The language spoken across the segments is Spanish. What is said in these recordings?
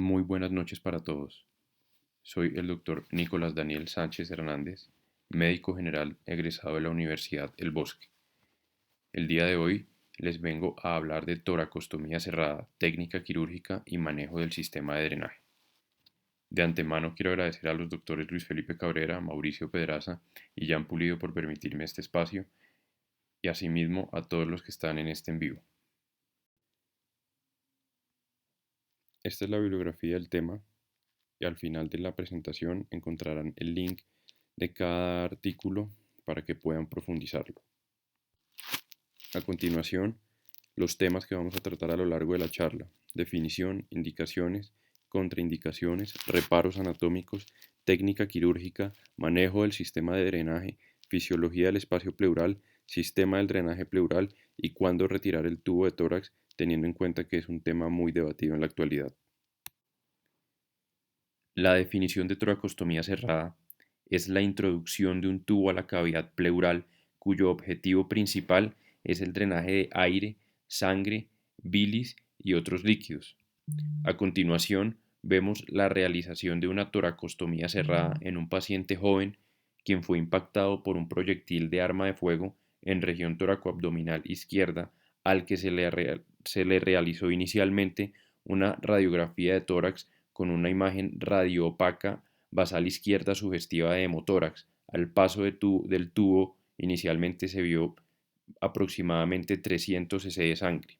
Muy buenas noches para todos. Soy el doctor Nicolás Daniel Sánchez Hernández, médico general egresado de la Universidad El Bosque. El día de hoy les vengo a hablar de toracostomía cerrada, técnica quirúrgica y manejo del sistema de drenaje. De antemano quiero agradecer a los doctores Luis Felipe Cabrera, Mauricio Pedraza y Jan Pulido por permitirme este espacio y asimismo a todos los que están en este en vivo. Esta es la bibliografía del tema y al final de la presentación encontrarán el link de cada artículo para que puedan profundizarlo. A continuación, los temas que vamos a tratar a lo largo de la charla: definición, indicaciones, contraindicaciones, reparos anatómicos, técnica quirúrgica, manejo del sistema de drenaje, fisiología del espacio pleural, sistema del drenaje pleural y cuándo retirar el tubo de tórax, teniendo en cuenta que es un tema muy debatido en la actualidad. La definición de toracostomía cerrada es la introducción de un tubo a la cavidad pleural cuyo objetivo principal es el drenaje de aire, sangre, bilis y otros líquidos. A continuación, vemos la realización de una toracostomía cerrada en un paciente joven quien fue impactado por un proyectil de arma de fuego en región toracoabdominal izquierda, al que se le realizó inicialmente una radiografía de tórax con una imagen radioopaca basal izquierda sugestiva de hemotórax. Al paso del tubo inicialmente se vio aproximadamente 300 cc de sangre.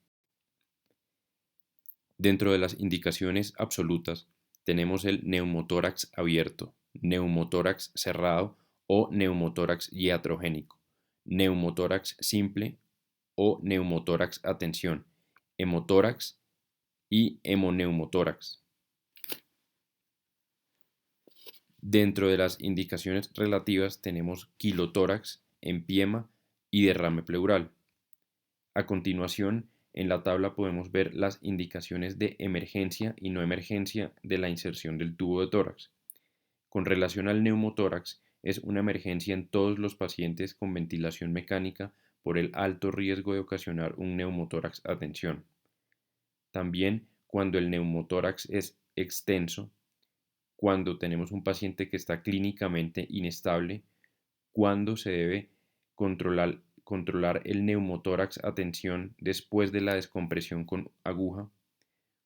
Dentro de las indicaciones absolutas tenemos el neumotórax abierto, neumotórax cerrado o neumotórax iatrogénico, neumotórax simple o neumotórax a tensión, hemotórax y hemoneumotórax. Dentro de las indicaciones relativas tenemos quilotórax, empiema y derrame pleural. A continuación, en la tabla podemos ver las indicaciones de emergencia y no emergencia de la inserción del tubo de tórax. Con relación al neumotórax, es una emergencia en todos los pacientes con ventilación mecánica por el alto riesgo de ocasionar un neumotórax a tensión. También cuando el neumotórax es extenso, cuando tenemos un paciente que está clínicamente inestable, cuando se debe controlar el neumotórax a tensión después de la descompresión con aguja,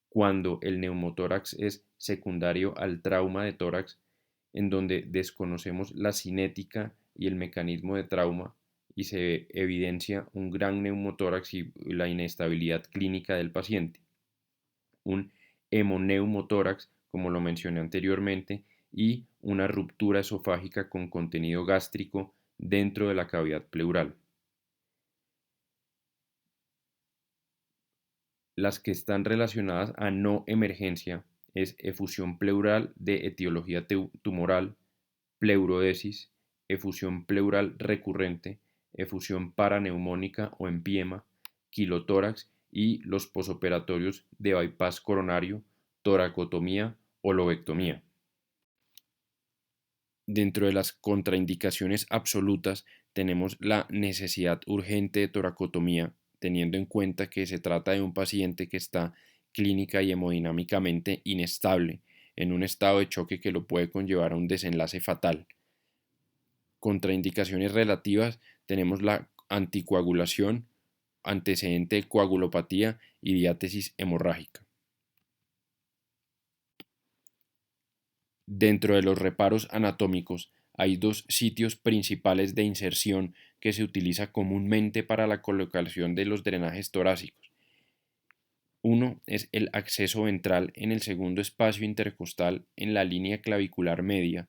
cuando el neumotórax es secundario al trauma de tórax, en donde desconocemos la cinética y el mecanismo de trauma y se evidencia un gran neumotórax y la inestabilidad clínica del paciente, un hemoneumotórax, como lo mencioné anteriormente, y una ruptura esofágica con contenido gástrico dentro de la cavidad pleural. Las que están relacionadas a no emergencia es efusión pleural de etiología tumoral, pleurodesis, efusión pleural recurrente, efusión paraneumónica o empiema, quilotórax y los posoperatorios de bypass coronario, toracotomía o lobectomía. Dentro de las contraindicaciones absolutas tenemos la necesidad urgente de toracotomía, teniendo en cuenta que se trata de un paciente que está clínica y hemodinámicamente inestable, en un estado de choque que lo puede conllevar a un desenlace fatal. Contraindicaciones relativas tenemos la anticoagulación, antecedente de coagulopatía y diátesis hemorrágica. Dentro de los reparos anatómicos hay dos sitios principales de inserción que se utiliza comúnmente para la colocación de los drenajes torácicos. Uno es el acceso ventral en el segundo espacio intercostal en la línea clavicular media,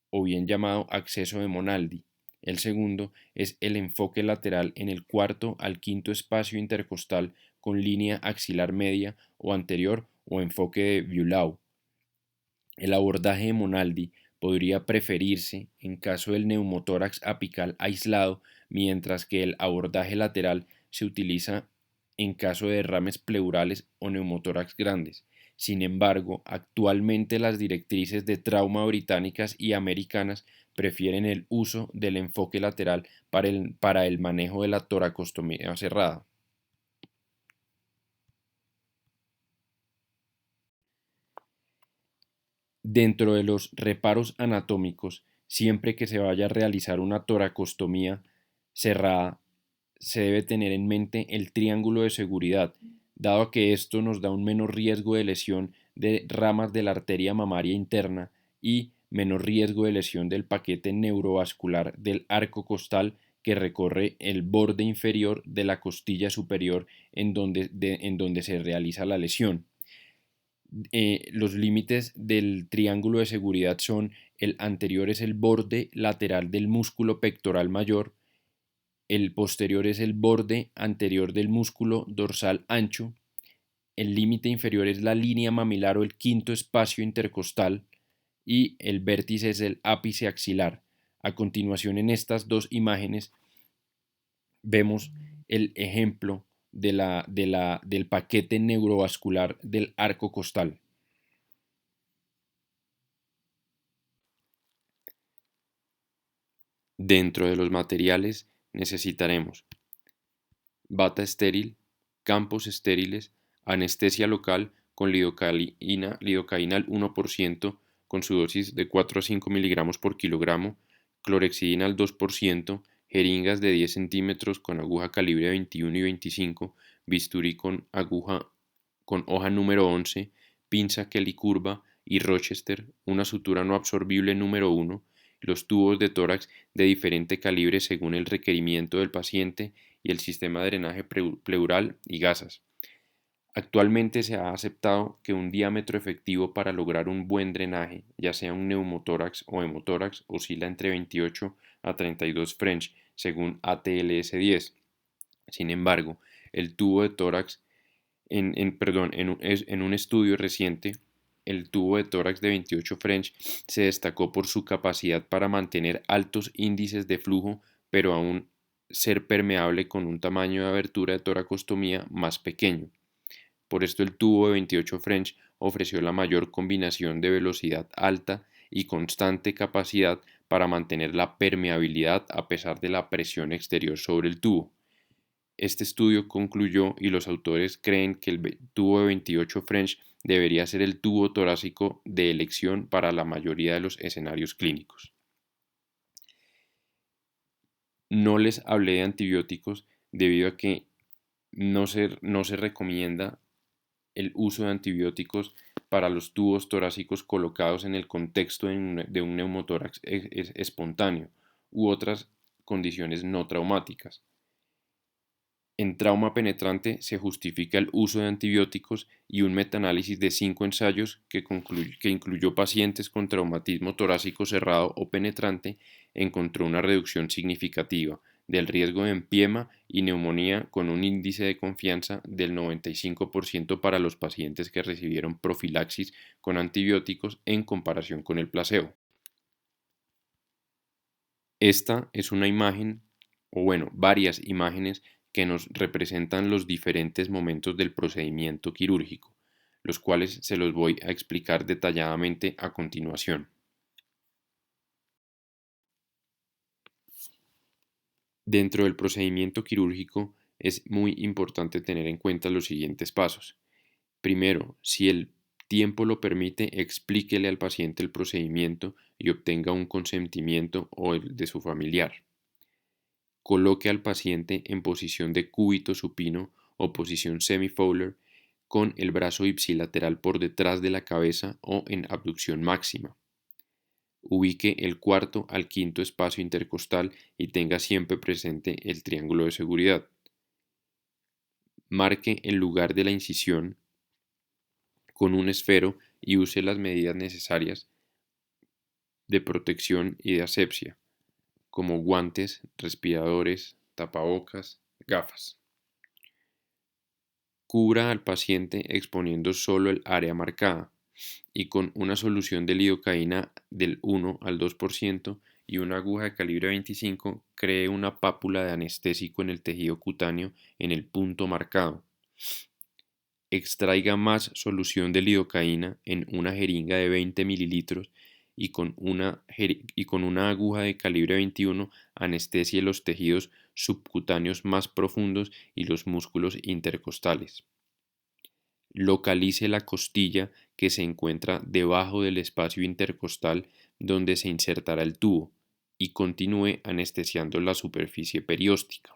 o bien llamado acceso de Monaldi. El segundo es el enfoque lateral en el cuarto al quinto espacio intercostal con línea axilar media o anterior o enfoque de Bülow. El abordaje de Monaldi podría preferirse en caso del neumotórax apical aislado, mientras que el abordaje lateral se utiliza en caso de derrames pleurales o neumotórax grandes. Sin embargo, actualmente las directrices de trauma británicas y americanas prefieren el uso del enfoque lateral para el manejo de la toracostomía cerrada. Dentro de los reparos anatómicos, siempre que se vaya a realizar una toracostomía cerrada, se debe tener en mente el triángulo de seguridad, dado que esto nos da un menor riesgo de lesión de ramas de la arteria mamaria interna y menor riesgo de lesión del paquete neurovascular del arco costal que recorre el borde inferior de la costilla superior en donde se realiza la lesión. Los límites del triángulo de seguridad son: el anterior es el borde lateral del músculo pectoral mayor, el posterior es el borde anterior del músculo dorsal ancho, el límite inferior es la línea mamilar o el quinto espacio intercostal y el vértice es el ápice axilar. A continuación, en estas dos imágenes vemos el ejemplo del paquete neurovascular del arco costal. Dentro de los materiales necesitaremos bata estéril, campos estériles, anestesia local con lidocaína al 1% con su dosis de 4 a 5 miligramos por kilogramo, clorexidina al 2%, jeringas de 10 centímetros con aguja calibre 21 y 25, bisturí con aguja con hoja número 11, pinza Kelly curva y Rochester, una sutura no absorbible número 1, los tubos de tórax de diferente calibre según el requerimiento del paciente y el sistema de drenaje pleural y gasas. Actualmente se ha aceptado que un diámetro efectivo para lograr un buen drenaje, ya sea un neumotórax o hemotórax, oscila entre 28 a 32 French, según ATLS-10. Sin embargo, el tubo de tórax, en un estudio reciente, el tubo de tórax de 28 French se destacó por su capacidad para mantener altos índices de flujo, pero aún ser permeable con un tamaño de abertura de toracostomía más pequeño. Por esto el tubo de 28 French ofreció la mayor combinación de velocidad alta y constante capacidad para mantener la permeabilidad a pesar de la presión exterior sobre el tubo. Este estudio concluyó y los autores creen que el tubo de 28 French debería ser el tubo torácico de elección para la mayoría de los escenarios clínicos. No les hablé de antibióticos debido a que no se recomienda el uso de antibióticos para los tubos torácicos colocados en el contexto de un neumotórax espontáneo u otras condiciones no traumáticas. En trauma penetrante se justifica el uso de antibióticos y un metaanálisis de 5 ensayos que incluyó pacientes con traumatismo torácico cerrado o penetrante encontró una reducción significativa del riesgo de empiema y neumonía con un índice de confianza del 95% para los pacientes que recibieron profilaxis con antibióticos en comparación con el placebo. Esta es una imagen, o bueno, varias imágenes que nos representan los diferentes momentos del procedimiento quirúrgico, los cuales se los voy a explicar detalladamente a continuación. Dentro del procedimiento quirúrgico es muy importante tener en cuenta los siguientes pasos. Primero, si el tiempo lo permite, explíquele al paciente el procedimiento y obtenga un consentimiento o el de su familiar. Coloque al paciente en posición de cúbito supino o posición semi-Fowler con el brazo ipsilateral por detrás de la cabeza o en abducción máxima. Ubique el cuarto al quinto espacio intercostal y tenga siempre presente el triángulo de seguridad. Marque el lugar de la incisión con un esfero y use las medidas necesarias de protección y de asepsia, como guantes, respiradores, tapabocas, gafas. Cubra al paciente exponiendo solo el área marcada y con una solución de lidocaína del 1 al 2% y una aguja de calibre 25 cree una pápula de anestésico en el tejido cutáneo en el punto marcado. Extraiga más solución de lidocaína en una jeringa de 20 mililitros y con una aguja de calibre 21 anestesie los tejidos subcutáneos más profundos y los músculos intercostales. Localice la costilla que se encuentra debajo del espacio intercostal donde se insertará el tubo y continúe anestesiando la superficie perióstica.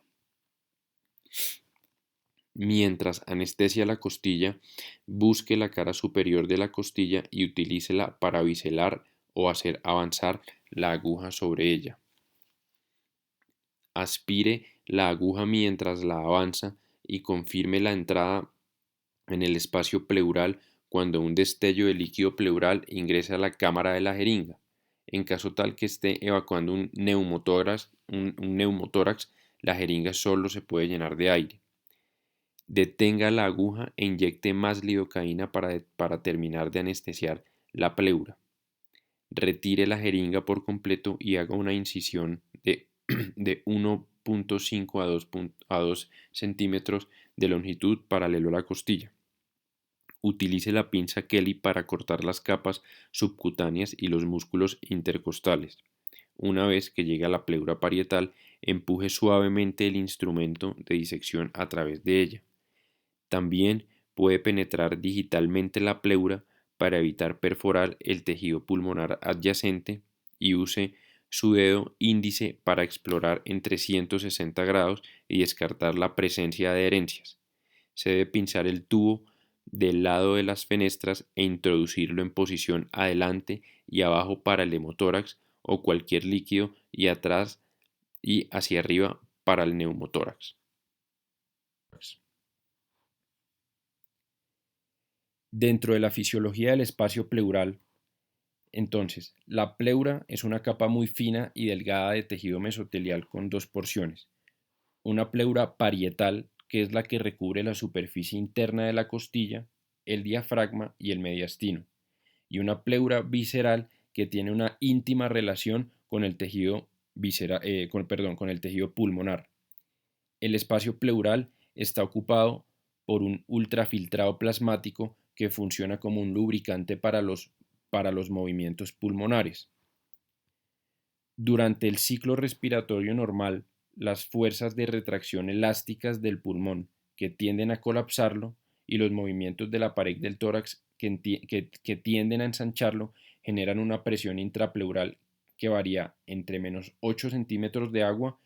Mientras anestesia la costilla, busque la cara superior de la costilla y utilícela para biselar o hacer avanzar la aguja sobre ella. Aspire la aguja mientras la avanza y confirme la entrada en el espacio pleural cuando un destello de líquido pleural ingrese a la cámara de la jeringa. En caso tal que esté evacuando un neumotórax, la jeringa solo se puede llenar de aire. Detenga la aguja e inyecte más lidocaína para terminar de anestesiar la pleura. Retire la jeringa por completo y haga una incisión de 1.5 a 2 centímetros de longitud paralelo a la costilla. Utilice la pinza Kelly para cortar las capas subcutáneas y los músculos intercostales. Una vez que llegue a la pleura parietal, empuje suavemente el instrumento de disección a través de ella. También puede penetrar digitalmente la pleura para evitar perforar el tejido pulmonar adyacente y use su dedo índice para explorar en 360 grados y descartar la presencia de adherencias. Se debe pinzar el tubo del lado de las fenestras e introducirlo en posición adelante y abajo para el hemotórax o cualquier líquido y atrás y hacia arriba para el neumotórax. Dentro de la fisiología del espacio pleural, entonces, la pleura es una capa muy fina y delgada de tejido mesotelial con dos porciones. Una pleura parietal, que es la que recubre la superficie interna de la costilla, el diafragma y el mediastino, y una pleura visceral que tiene una íntima relación con el tejido con el tejido pulmonar. El espacio pleural está ocupado por un ultrafiltrado plasmático que funciona como un lubricante para los movimientos pulmonares. Durante el ciclo respiratorio normal, las fuerzas de retracción elásticas del pulmón que tienden a colapsarlo y los movimientos de la pared del tórax que tienden a ensancharlo generan una presión intrapleural que varía entre menos 8 centímetros de agua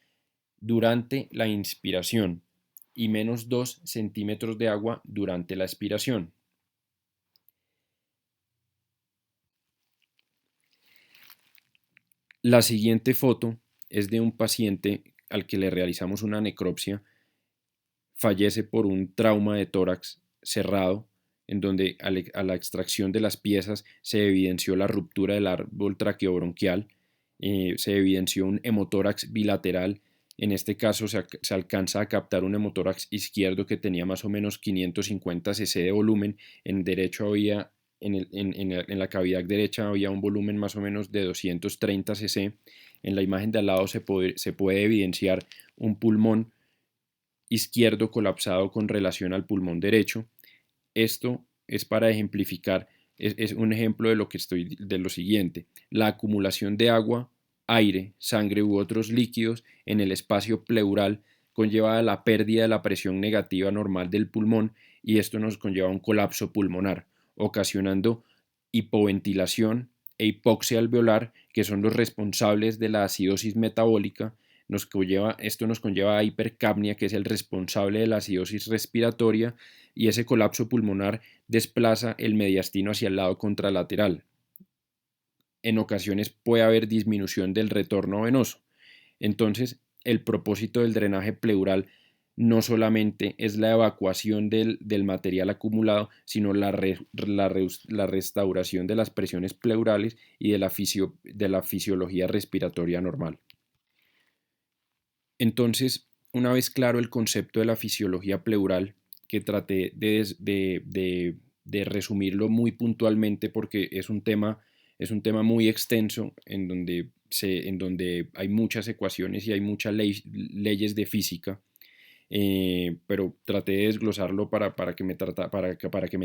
durante la inspiración y menos 2 centímetros de agua durante la expiración. La siguiente foto es de un paciente al que le realizamos una necropsia. Fallece por un trauma de tórax cerrado, en donde a la extracción de las piezas se evidenció la ruptura del árbol traqueobronquial, se evidenció un hemotórax bilateral. En este caso se alcanza a captar un hemotórax izquierdo que tenía más o menos 550 cc de volumen. En la cavidad derecha había un volumen más o menos de 230 cc. En la imagen de al lado se puede evidenciar un pulmón izquierdo colapsado con relación al pulmón derecho. Esto es para ejemplificar, es un ejemplo de lo siguiente: la acumulación de agua, aire, sangre u otros líquidos en el espacio pleural conlleva la pérdida de la presión negativa normal del pulmón, y esto nos conlleva un colapso pulmonar, ocasionando hipoventilación e hipoxia alveolar, que son los responsables de la acidosis metabólica. Esto nos conlleva a hipercapnia, que es el responsable de la acidosis respiratoria, y ese colapso pulmonar desplaza el mediastino hacia el lado contralateral. En ocasiones puede haber disminución del retorno venoso. Entonces, el propósito del drenaje pleural no solamente es la evacuación del material acumulado, sino la restauración de las presiones pleurales y de la fisiología respiratoria normal. Entonces, una vez claro el concepto de la fisiología pleural, que traté de resumirlo muy puntualmente porque es un tema muy extenso en donde hay muchas ecuaciones y hay muchas leyes de física, pero traté de desglosarlo para que me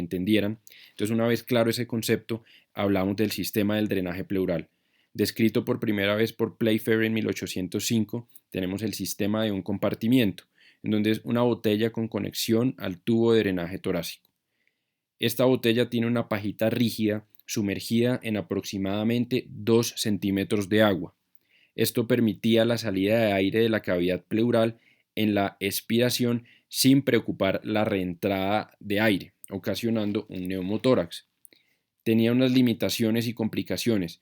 entendieran. Entonces, una vez claro ese concepto, hablamos del sistema del drenaje pleural. Descrito por primera vez por Playfair en 1805, tenemos el sistema de un compartimiento, en donde es una botella con conexión al tubo de drenaje torácico. Esta botella tiene una pajita rígida sumergida en aproximadamente 2 centímetros de agua. Esto permitía la salida de aire de la cavidad pleural en la expiración sin preocupar la reentrada de aire, ocasionando un neumotórax. Tenía unas limitaciones y complicaciones,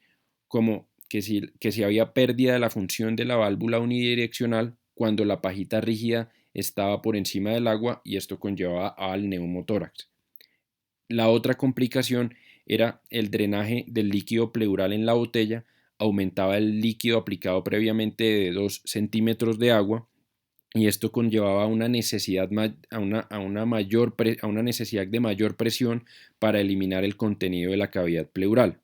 como que si había pérdida de la función de la válvula unidireccional cuando la pajita rígida estaba por encima del agua y esto conllevaba al neumotórax. La otra complicación era el drenaje del líquido pleural en la botella, aumentaba el líquido aplicado previamente de 2 centímetros de agua y esto conllevaba una necesidad, a una necesidad de mayor presión para eliminar el contenido de la cavidad pleural.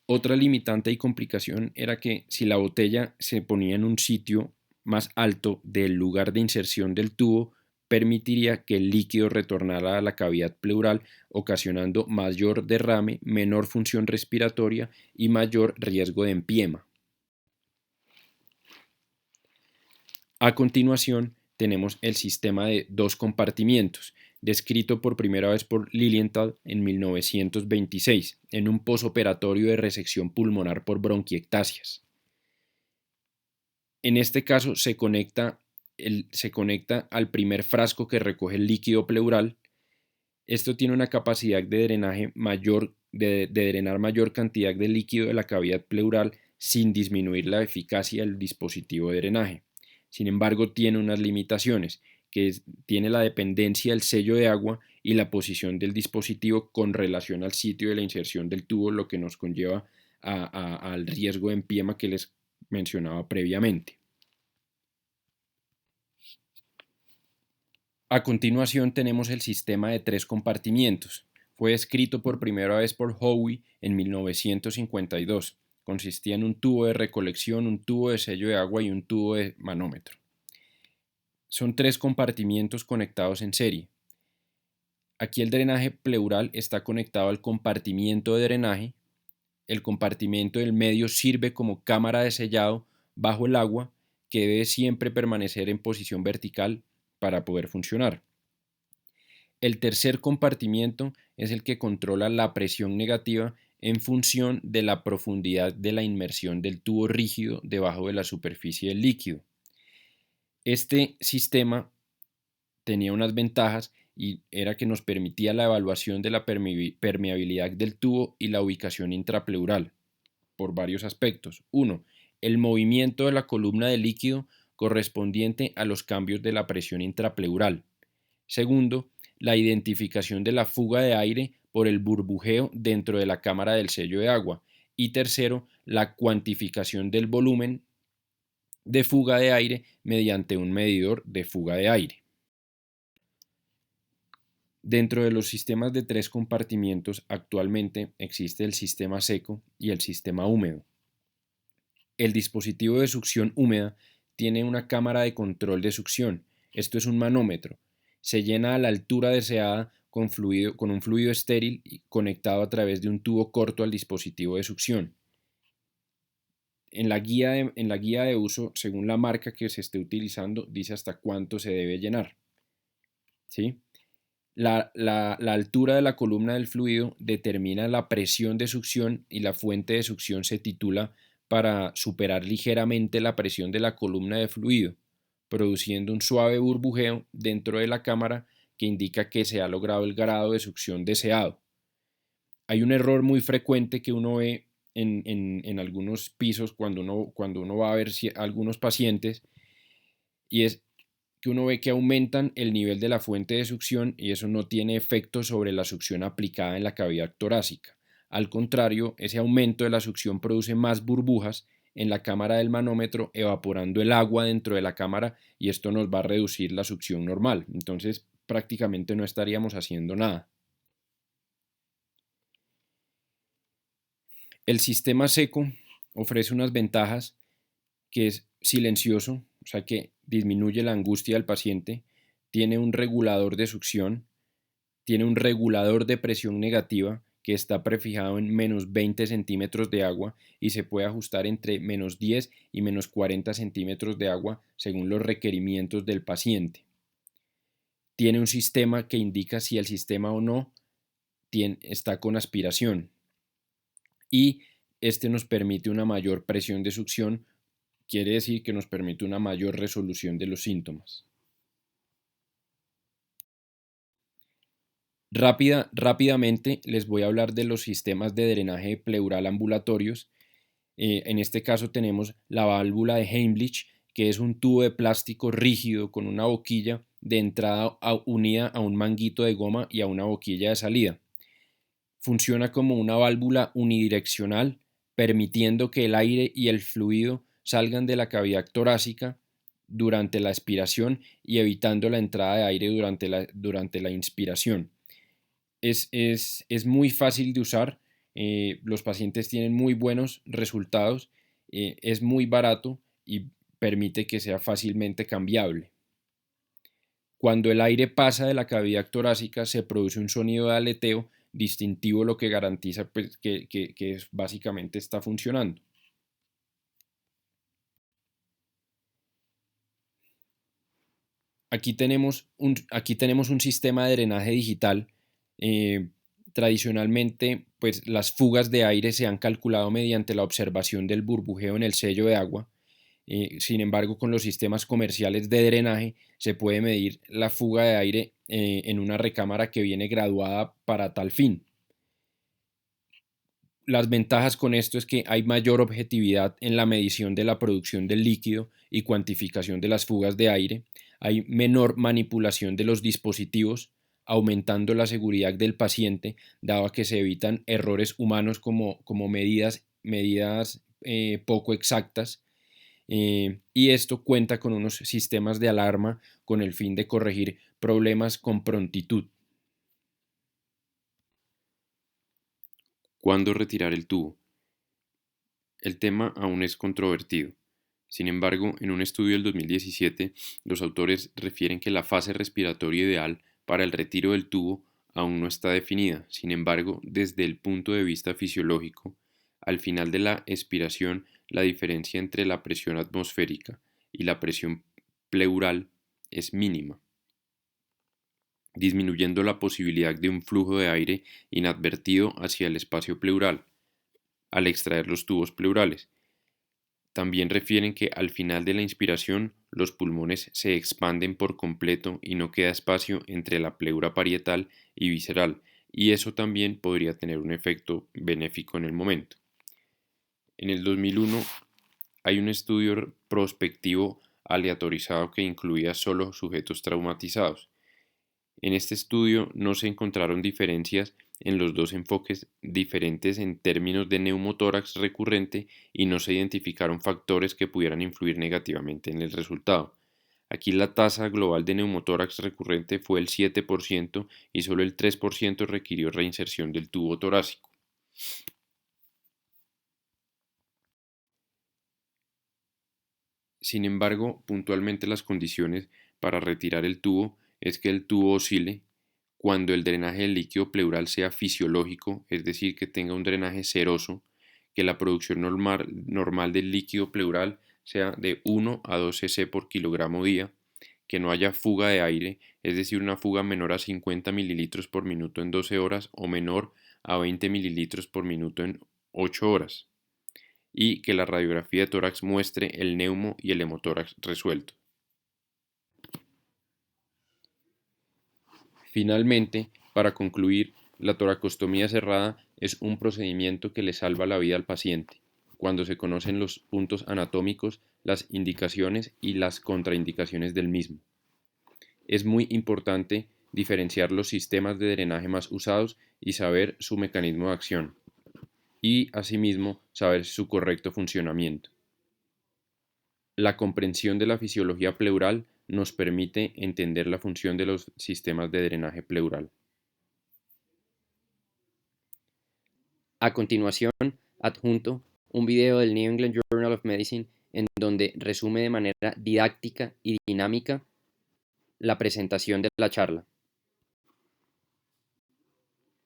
Otra limitante y complicación era que si la botella se ponía en un sitio más alto del lugar de inserción del tubo, permitiría que el líquido retornara a la cavidad pleural, ocasionando mayor derrame, menor función respiratoria y mayor riesgo de empiema. A continuación, tenemos el sistema de dos compartimientos, descrito por primera vez por Lilienthal en 1926, en un posoperatorio de resección pulmonar por bronquiectasias. En este caso se conecta al primer frasco que recoge el líquido pleural. Esto tiene una capacidad de drenaje mayor, de drenar mayor cantidad de líquido de la cavidad pleural sin disminuir la eficacia del dispositivo de drenaje. Sin embargo, tiene unas limitaciones, tiene la dependencia del sello de agua y la posición del dispositivo con relación al sitio de la inserción del tubo, lo que nos conlleva al riesgo de empiema que les mencionaba previamente. A continuación tenemos el sistema de tres compartimientos. Fue escrito por primera vez por Howe en 1952. Consistía en un tubo de recolección, un tubo de sello de agua y un tubo de manómetro. Son tres compartimientos conectados en serie. Aquí el drenaje pleural está conectado al compartimiento de drenaje. El compartimento del medio sirve como cámara de sellado bajo el agua que debe siempre permanecer en posición vertical para poder funcionar. El tercer compartimiento es el que controla la presión negativa en función de la profundidad de la inmersión del tubo rígido debajo de la superficie del líquido. Este sistema tenía unas ventajas y era que nos permitía la evaluación de la permeabilidad del tubo y la ubicación intrapleural por varios aspectos. 1. El movimiento de la columna de líquido correspondiente a los cambios de la presión intrapleural. Segundo, la identificación de la fuga de aire por el burbujeo dentro de la cámara del sello de agua. Y tercero, la cuantificación del volumen de fuga de aire mediante un medidor de fuga de aire. Dentro de los sistemas de tres compartimientos actualmente existe el sistema seco y el sistema húmedo. El dispositivo de succión húmeda tiene una cámara de control de succión. Esto es un manómetro. Se llena a la altura deseada con un fluido estéril conectado a través de un tubo corto al dispositivo de succión. En la guía de uso, según la marca que se esté utilizando, dice hasta cuánto se debe llenar. ¿Sí? La altura de la columna del fluido determina la presión de succión y la fuente de succión se titula para superar ligeramente la presión de la columna de fluido, produciendo un suave burbujeo dentro de la cámara que indica que se ha logrado el grado de succión deseado. Hay un error muy frecuente que uno ve en algunos pisos cuando uno va a ver algunos pacientes, y es que uno ve que aumentan el nivel de la fuente de succión y eso no tiene efecto sobre la succión aplicada en la cavidad torácica. Al contrario, ese aumento de la succión produce más burbujas en la cámara del manómetro, evaporando el agua dentro de la cámara y esto nos va a reducir la succión normal. Entonces, prácticamente no estaríamos haciendo nada. El sistema seco ofrece unas ventajas, que es silencioso, o sea que disminuye la angustia del paciente, tiene un regulador de succión, tiene un regulador de presión negativa que está prefijado en menos 20 centímetros de agua y se puede ajustar entre menos 10 y menos 40 centímetros de agua según los requerimientos del paciente. tiene un sistema que indica si el sistema o no está con aspiración, y este nos permite una mayor presión de succión, quiere decir que nos permite una mayor resolución de los síntomas. Rápidamente les voy a hablar de los sistemas de drenaje pleural ambulatorios. En este caso tenemos la válvula de Heimlich, que es un tubo de plástico rígido con una boquilla de entrada unida a un manguito de goma y a una boquilla de salida. Funciona como una válvula unidireccional, permitiendo que el aire y el fluido salgan de la cavidad torácica durante la expiración y evitando la entrada de aire durante la inspiración. Es muy fácil de usar, los pacientes tienen muy buenos resultados, es muy barato y permite que sea fácilmente cambiable. Cuando el aire pasa de la cavidad torácica se produce un sonido de aleteo distintivo, lo que garantiza pues, que básicamente está funcionando. Aquí tenemos un sistema de drenaje digital. Tradicionalmente, pues las fugas de aire se han calculado mediante la observación del burbujeo en el sello de agua. Sin embargo, con los sistemas comerciales de drenaje se puede medir la fuga de aire en una recámara que viene graduada para tal fin. Las ventajas con esto es que hay mayor objetividad en la medición de la producción del líquido y cuantificación de las fugas de aire, hay menor manipulación de los dispositivos, aumentando la seguridad del paciente, dado que se evitan errores humanos como medidas poco exactas, y esto cuenta con unos sistemas de alarma con el fin de corregir problemas con prontitud. ¿Cuándo retirar el tubo? El tema aún es controvertido. Sin embargo, en un estudio del 2017, los autores refieren que la fase respiratoria ideal para el retiro del tubo aún no está definida. Sin embargo, desde el punto de vista fisiológico, al final de la expiración, la diferencia entre la presión atmosférica y la presión pleural es mínima, disminuyendo la posibilidad de un flujo de aire inadvertido hacia el espacio pleural al extraer los tubos pleurales. También refieren que al final de la inspiración los pulmones se expanden por completo y no queda espacio entre la pleura parietal y visceral, y eso también podría tener un efecto benéfico en el momento. En el 2001 hay un estudio prospectivo aleatorizado que incluía solo sujetos traumatizados. En este estudio no se encontraron diferencias en los dos enfoques diferentes en términos de neumotórax recurrente y no se identificaron factores que pudieran influir negativamente en el resultado. Aquí la tasa global de neumotórax recurrente fue el 7% y solo el 3% requirió reinserción del tubo torácico. Sin embargo, puntualmente las condiciones para retirar el tubo es que el tubo oscile cuando el drenaje del líquido pleural sea fisiológico, es decir, que tenga un drenaje seroso, que la producción normal del líquido pleural sea de 1 a 2 cc por kilogramo día, que no haya fuga de aire, es decir, una fuga menor a 50 mililitros por minuto en 12 horas o menor a 20 mililitros por minuto en 8 horas, y que la radiografía de tórax muestre el neumo y el hemotórax resuelto. Finalmente, para concluir, la toracostomía cerrada es un procedimiento que le salva la vida al paciente, cuando se conocen los puntos anatómicos, las indicaciones y las contraindicaciones del mismo. Es muy importante diferenciar los sistemas de drenaje más usados y saber su mecanismo de acción, y asimismo saber su correcto funcionamiento. La comprensión de la fisiología pleural nos permite entender la función de los sistemas de drenaje pleural. A continuación, adjunto un video del New England Journal of Medicine en donde resume de manera didáctica y dinámica la presentación de la charla.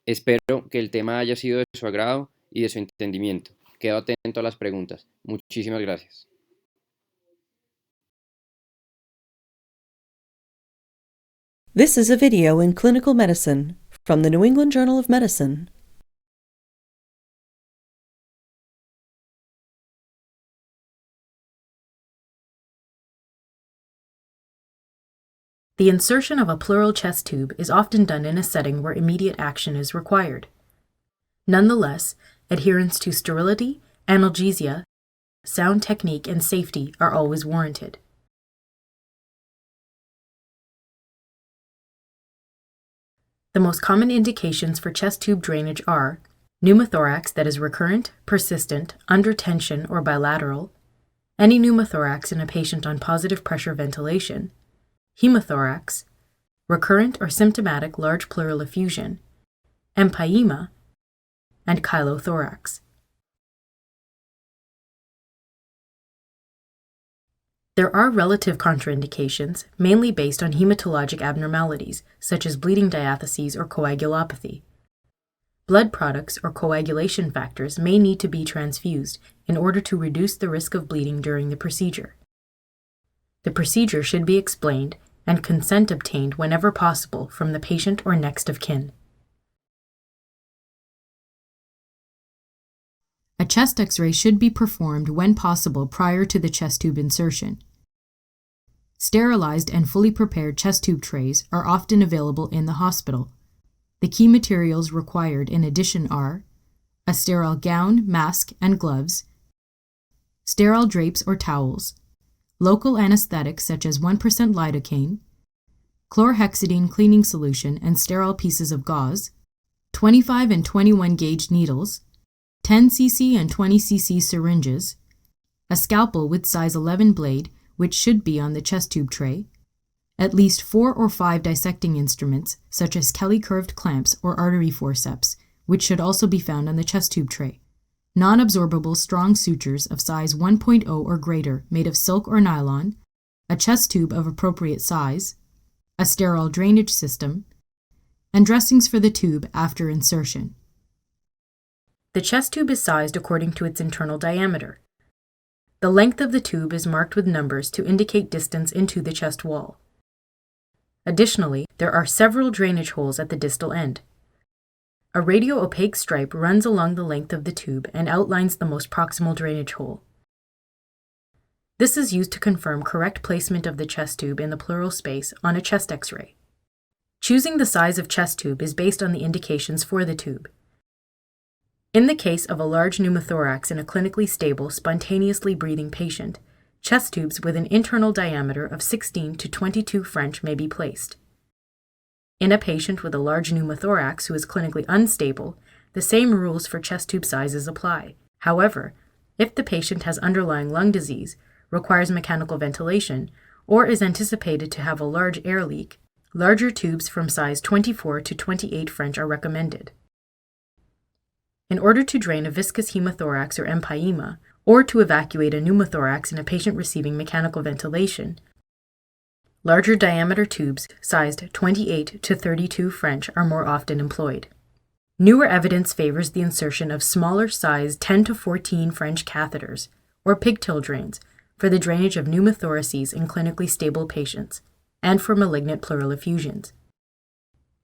Espero que el tema haya sido de su agrado y de su entendimiento. Quedo atento a las preguntas. Muchísimas gracias. This is a video in clinical medicine from the New England Journal of Medicine. The insertion of a pleural chest tube is often done in a setting where immediate action is required. Nonetheless, adherence to sterility, analgesia, sound technique, and safety are always warranted. The most common indications for chest tube drainage are pneumothorax that is recurrent, persistent, under tension, or bilateral, any pneumothorax in a patient on positive pressure ventilation, hemothorax, recurrent or symptomatic large pleural effusion, empyema, and chylothorax. There are relative contraindications, mainly based on hematologic abnormalities, such as bleeding diatheses or coagulopathy. Blood products or coagulation factors may need to be transfused in order to reduce the risk of bleeding during the procedure. The procedure should be explained and consent obtained whenever possible from the patient or next of kin. A chest X-ray should be performed when possible prior to the chest tube insertion. Sterilized and fully prepared chest tube trays are often available in the hospital. The key materials required in addition are a sterile gown, mask, and gloves, sterile drapes or towels, local anesthetics such as 1% lidocaine, chlorhexidine cleaning solution and sterile pieces of gauze, 25 and 21 gauge needles, 10 cc and 20 cc syringes, a scalpel with size 11 blade, which should be on the chest tube tray, at least 4 or 5 dissecting instruments, such as Kelly curved clamps or artery forceps, which should also be found on the chest tube tray, non-absorbable strong sutures of size 1.0 or greater made of silk or nylon, a chest tube of appropriate size, a sterile drainage system, and dressings for the tube after insertion. The chest tube is sized according to its internal diameter. The length of the tube is marked with numbers to indicate distance into the chest wall. Additionally, there are several drainage holes at the distal end. A radio-opaque stripe runs along the length of the tube and outlines the most proximal drainage hole. This is used to confirm correct placement of the chest tube in the pleural space on a chest X-ray. Choosing the size of chest tube is based on the indications for the tube. In the case of a large pneumothorax in a clinically stable, spontaneously breathing patient, chest tubes with an internal diameter of 16 to 22 French may be placed. In a patient with a large pneumothorax who is clinically unstable, the same rules for chest tube sizes apply. However, if the patient has underlying lung disease, requires mechanical ventilation, or is anticipated to have a large air leak, larger tubes from size 24 to 28 French are recommended. In order to drain a viscous hemothorax or empyema, or to evacuate a pneumothorax in a patient receiving mechanical ventilation, larger diameter tubes sized 28 to 32 French are more often employed. Newer evidence favors the insertion of smaller sized 10 to 14 French catheters, or pigtail drains, for the drainage of pneumothoraces in clinically stable patients, and for malignant pleural effusions.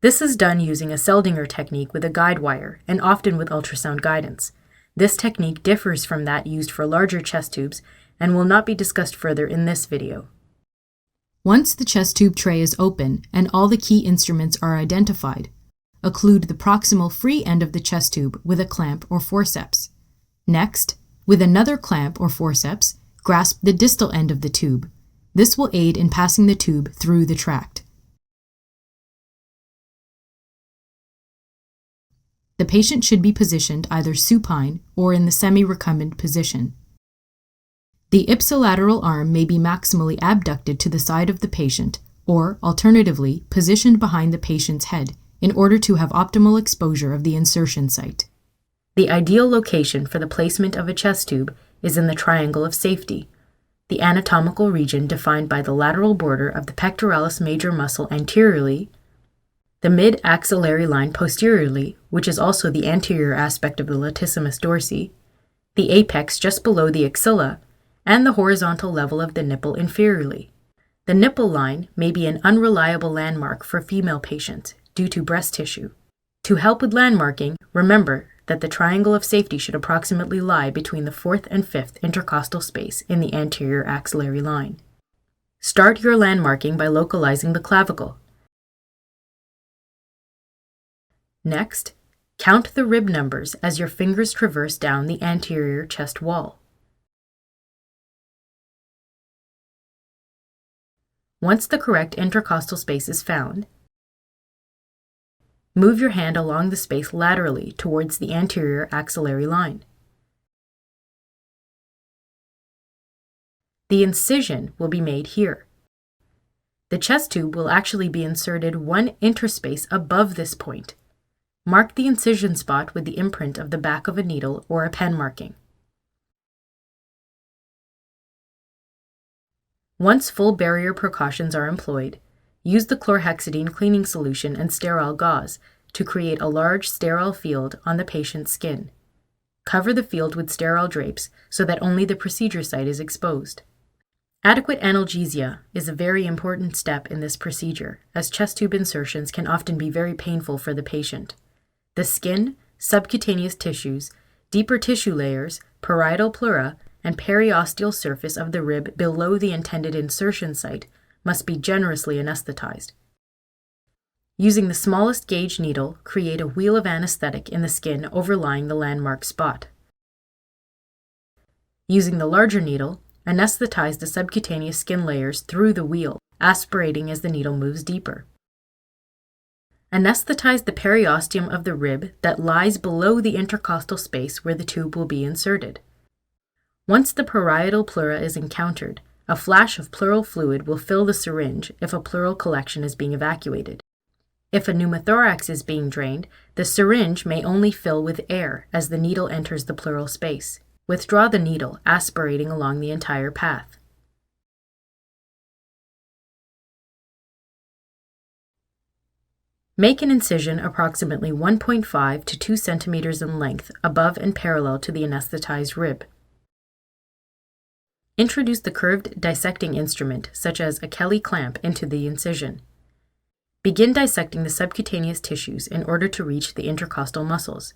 This is done using a Seldinger technique with a guide wire, and often with ultrasound guidance. This technique differs from that used for larger chest tubes and will not be discussed further in this video. Once the chest tube tray is open and all the key instruments are identified, occlude the proximal free end of the chest tube with a clamp or forceps. Next, with another clamp or forceps, grasp the distal end of the tube. This will aid in passing the tube through the tract. The patient should be positioned either supine or in the semi-recumbent position. The ipsilateral arm may be maximally abducted to the side of the patient, or, alternatively, positioned behind the patient's head in order to have optimal exposure of the insertion site. The ideal location for the placement of a chest tube is in the triangle of safety, the anatomical region defined by the lateral border of the pectoralis major muscle anteriorly, the mid-axillary line posteriorly, which is also the anterior aspect of the latissimus dorsi, the apex just below the axilla, and the horizontal level of the nipple inferiorly. The nipple line may be an unreliable landmark for female patients due to breast tissue. To help with landmarking, remember that the triangle of safety should approximately lie between the 4th and 5th intercostal space in the anterior axillary line. Start your landmarking by localizing the clavicle. Next, count the rib numbers as your fingers traverse down the anterior chest wall. Once the correct intercostal space is found, move your hand along the space laterally towards the anterior axillary line. The incision will be made here. The chest tube will actually be inserted one interspace above this point. Mark the incision spot with the imprint of the back of a needle or a pen marking. Once full barrier precautions are employed, use the chlorhexidine cleaning solution and sterile gauze to create a large sterile field on the patient's skin. Cover the field with sterile drapes so that only the procedure site is exposed. Adequate analgesia is a very important step in this procedure, as chest tube insertions can often be very painful for the patient. The skin, subcutaneous tissues, deeper tissue layers, parietal pleura, and periosteal surface of the rib below the intended insertion site must be generously anesthetized. Using the smallest gauge needle, create a wheel of anesthetic in the skin overlying the landmark spot. Using the larger needle, anesthetize the subcutaneous skin layers through the wheel, aspirating as the needle moves deeper. Anesthetize the periosteum of the rib that lies below the intercostal space where the tube will be inserted. Once the parietal pleura is encountered, a flash of pleural fluid will fill the syringe if a pleural collection is being evacuated. If a pneumothorax is being drained, the syringe may only fill with air as the needle enters the pleural space. Withdraw the needle, aspirating along the entire path. Make an incision approximately 1.5 to 2 centimeters in length above and parallel to the anesthetized rib. Introduce the curved dissecting instrument, such as a Kelly clamp, into the incision. Begin dissecting the subcutaneous tissues in order to reach the intercostal muscles.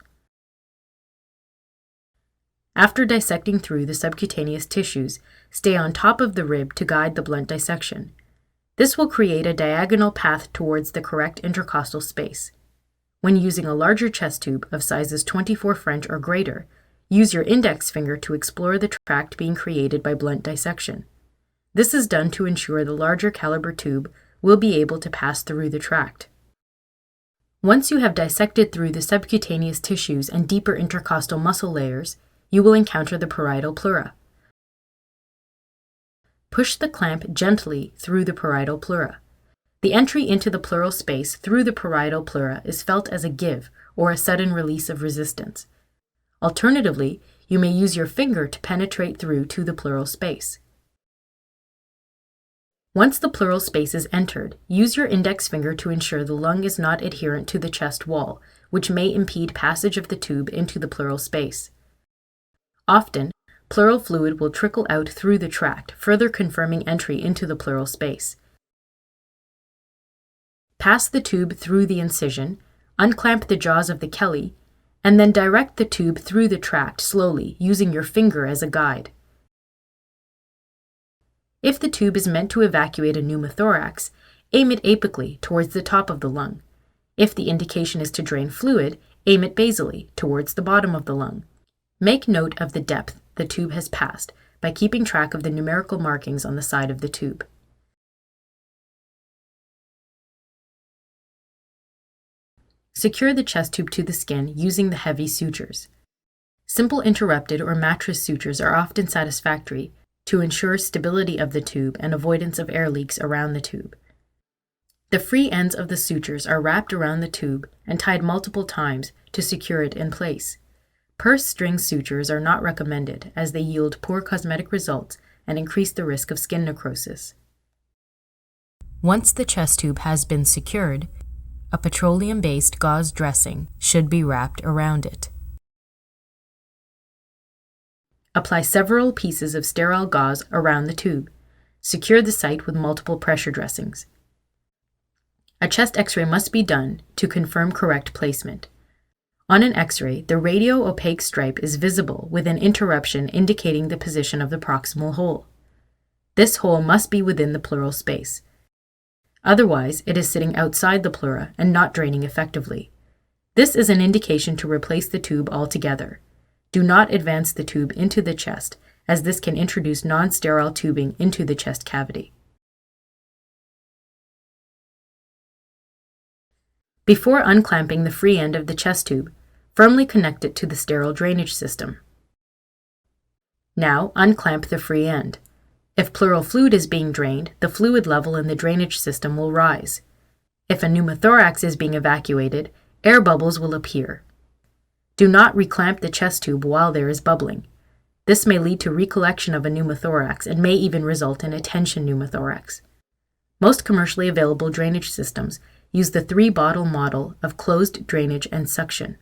After dissecting through the subcutaneous tissues, stay on top of the rib to guide the blunt dissection. This will create a diagonal path towards the correct intercostal space. When using a larger chest tube of sizes 24 French or greater, use your index finger to explore the tract being created by blunt dissection. This is done to ensure the larger caliber tube will be able to pass through the tract. Once you have dissected through the subcutaneous tissues and deeper intercostal muscle layers, you will encounter the parietal pleura. Push the clamp gently through the parietal pleura. The entry into the pleural space through the parietal pleura is felt as a give or a sudden release of resistance. Alternatively, you may use your finger to penetrate through to the pleural space. Once the pleural space is entered, use your index finger to ensure the lung is not adherent to the chest wall, which may impede passage of the tube into the pleural space. Often, pleural fluid will trickle out through the tract, further confirming entry into the pleural space. Pass the tube through the incision, unclamp the jaws of the Kelly, and then direct the tube through the tract slowly, using your finger as a guide. If the tube is meant to evacuate a pneumothorax, aim it apically towards the top of the lung. If the indication is to drain fluid, aim it basally towards the bottom of the lung. Make note of the depth the tube has passed by keeping track of the numerical markings on the side of the tube. Secure the chest tube to the skin using the heavy sutures. Simple interrupted or mattress sutures are often satisfactory to ensure stability of the tube and avoidance of air leaks around the tube. The free ends of the sutures are wrapped around the tube and tied multiple times to secure it in place. Purse string sutures are not recommended as they yield poor cosmetic results and increase the risk of skin necrosis. Once the chest tube has been secured, a petroleum-based gauze dressing should be wrapped around it. Apply several pieces of sterile gauze around the tube. Secure the site with multiple pressure dressings. A chest X-ray must be done to confirm correct placement. On an X-ray, the radio-opaque stripe is visible with an interruption indicating the position of the proximal hole. This hole must be within the pleural space. Otherwise, it is sitting outside the pleura and not draining effectively. This is an indication to replace the tube altogether. Do not advance the tube into the chest, as this can introduce non-sterile tubing into the chest cavity. Before unclamping the free end of the chest tube, firmly connect it to the sterile drainage system. Now, unclamp the free end. If pleural fluid is being drained, the fluid level in the drainage system will rise. If a pneumothorax is being evacuated, air bubbles will appear. Do not reclamp the chest tube while there is bubbling. This may lead to recollection of a pneumothorax and may even result in a tension pneumothorax. Most commercially available drainage systems use the 3-bottle model of closed drainage and suction.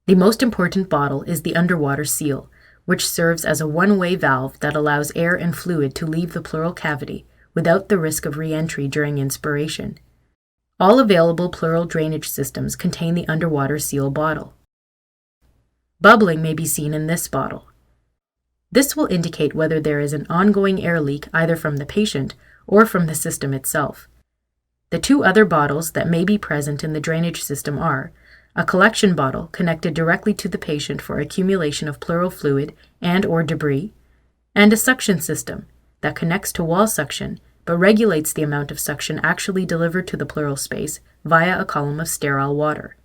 The most important bottle is the underwater seal, which serves as a one-way valve that allows air and fluid to leave the pleural cavity without the risk of re-entry during inspiration. All available pleural drainage systems contain the underwater seal bottle. Bubbling may be seen in this bottle. This will indicate whether there is an ongoing air leak either from the patient or from the system itself. The 2 other bottles that may be present in the drainage system are a collection bottle connected directly to the patient for accumulation of pleural fluid and/or debris, and a suction system that connects to wall suction but regulates the amount of suction actually delivered to the pleural space via a column of sterile water.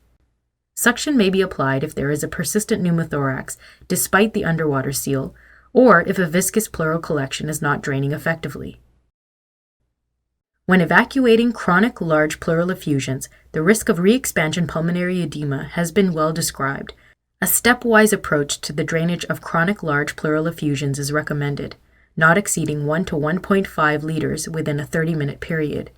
Suction may be applied if there is a persistent pneumothorax despite the underwater seal, or if a viscous pleural collection is not draining effectively. When evacuating chronic large pleural effusions, the risk of re-expansion pulmonary edema has been well described. A stepwise approach to the drainage of chronic large pleural effusions is recommended, not exceeding 1 to 1.5 liters within a 30-minute period.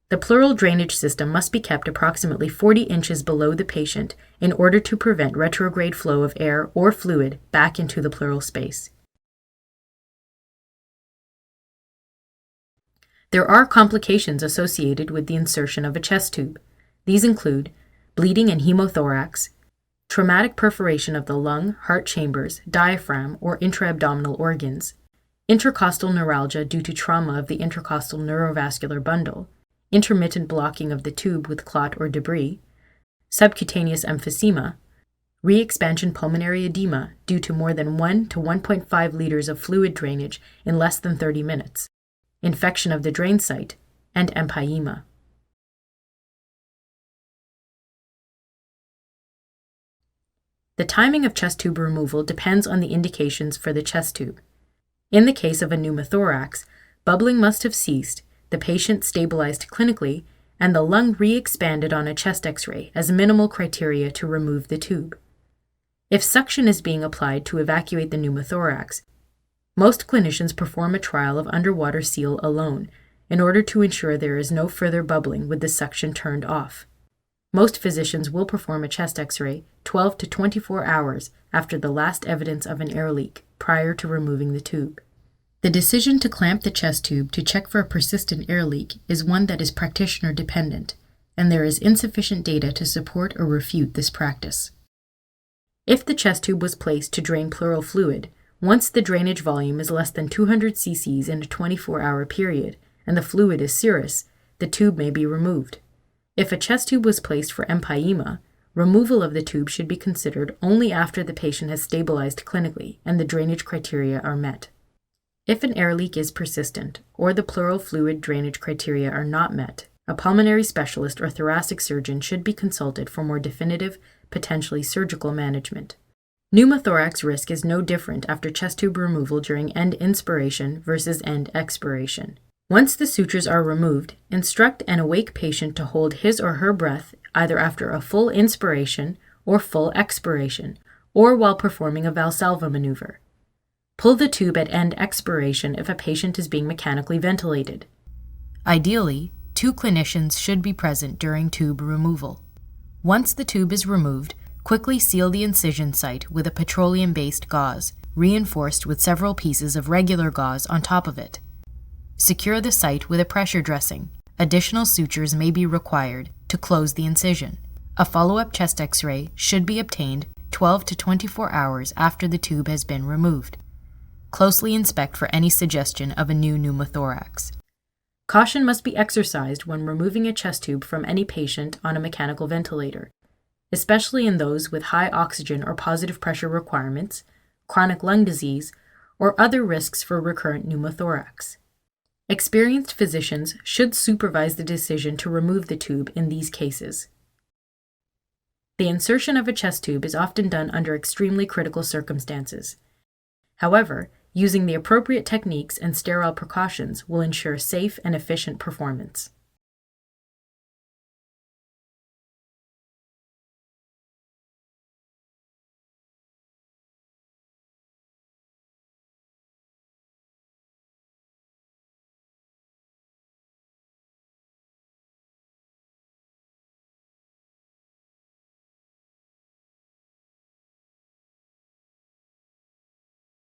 The pleural drainage system must be kept approximately 40 inches below the patient in order to prevent retrograde flow of air or fluid back into the pleural space. There are complications associated with the insertion of a chest tube. These include bleeding and hemothorax, traumatic perforation of the lung, heart chambers, diaphragm, or intra-abdominal organs, intercostal neuralgia due to trauma of the intercostal neurovascular bundle, intermittent blocking of the tube with clot or debris, subcutaneous emphysema, re-expansion pulmonary edema due to more than 1 to 1.5 liters of fluid drainage in less than 30 minutes, infection of the drain site, and empyema. The timing of chest tube removal depends on the indications for the chest tube. In the case of a pneumothorax, bubbling must have ceased, the patient stabilized clinically, and the lung re-expanded on a chest X-ray as minimal criteria to remove the tube. If suction is being applied to evacuate the pneumothorax, most clinicians perform a trial of underwater seal alone in order to ensure there is no further bubbling with the suction turned off. Most physicians will perform a chest X-ray 12 to 24 hours after the last evidence of an air leak prior to removing the tube. The decision to clamp the chest tube to check for a persistent air leak is one that is practitioner dependent, and there is insufficient data to support or refute this practice. If the chest tube was placed to drain pleural fluid, once the drainage volume is less than 200 cc's in a 24-hour period and the fluid is serous, the tube may be removed. If a chest tube was placed for empyema, removal of the tube should be considered only after the patient has stabilized clinically and the drainage criteria are met. If an air leak is persistent or the pleural fluid drainage criteria are not met, a pulmonary specialist or thoracic surgeon should be consulted for more definitive, potentially surgical management. Pneumothorax risk is no different after chest tube removal during end inspiration versus end expiration. Once the sutures are removed, instruct an awake patient to hold his or her breath either after a full inspiration or full expiration, or while performing a Valsalva maneuver. Pull the tube at end expiration if a patient is being mechanically ventilated. Ideally, 2 clinicians should be present during tube removal. Once the tube is removed, quickly seal the incision site with a petroleum-based gauze, reinforced with several pieces of regular gauze on top of it. Secure the site with a pressure dressing. Additional sutures may be required to close the incision. A follow-up chest X-ray should be obtained 12 to 24 hours after the tube has been removed. Closely inspect for any suggestion of a new pneumothorax. Caution must be exercised when removing a chest tube from any patient on a mechanical ventilator, especially in those with high oxygen or positive pressure requirements, chronic lung disease, or other risks for recurrent pneumothorax. Experienced physicians should supervise the decision to remove the tube in these cases. The insertion of a chest tube is often done under extremely critical circumstances. However, using the appropriate techniques and sterile precautions will ensure safe and efficient performance.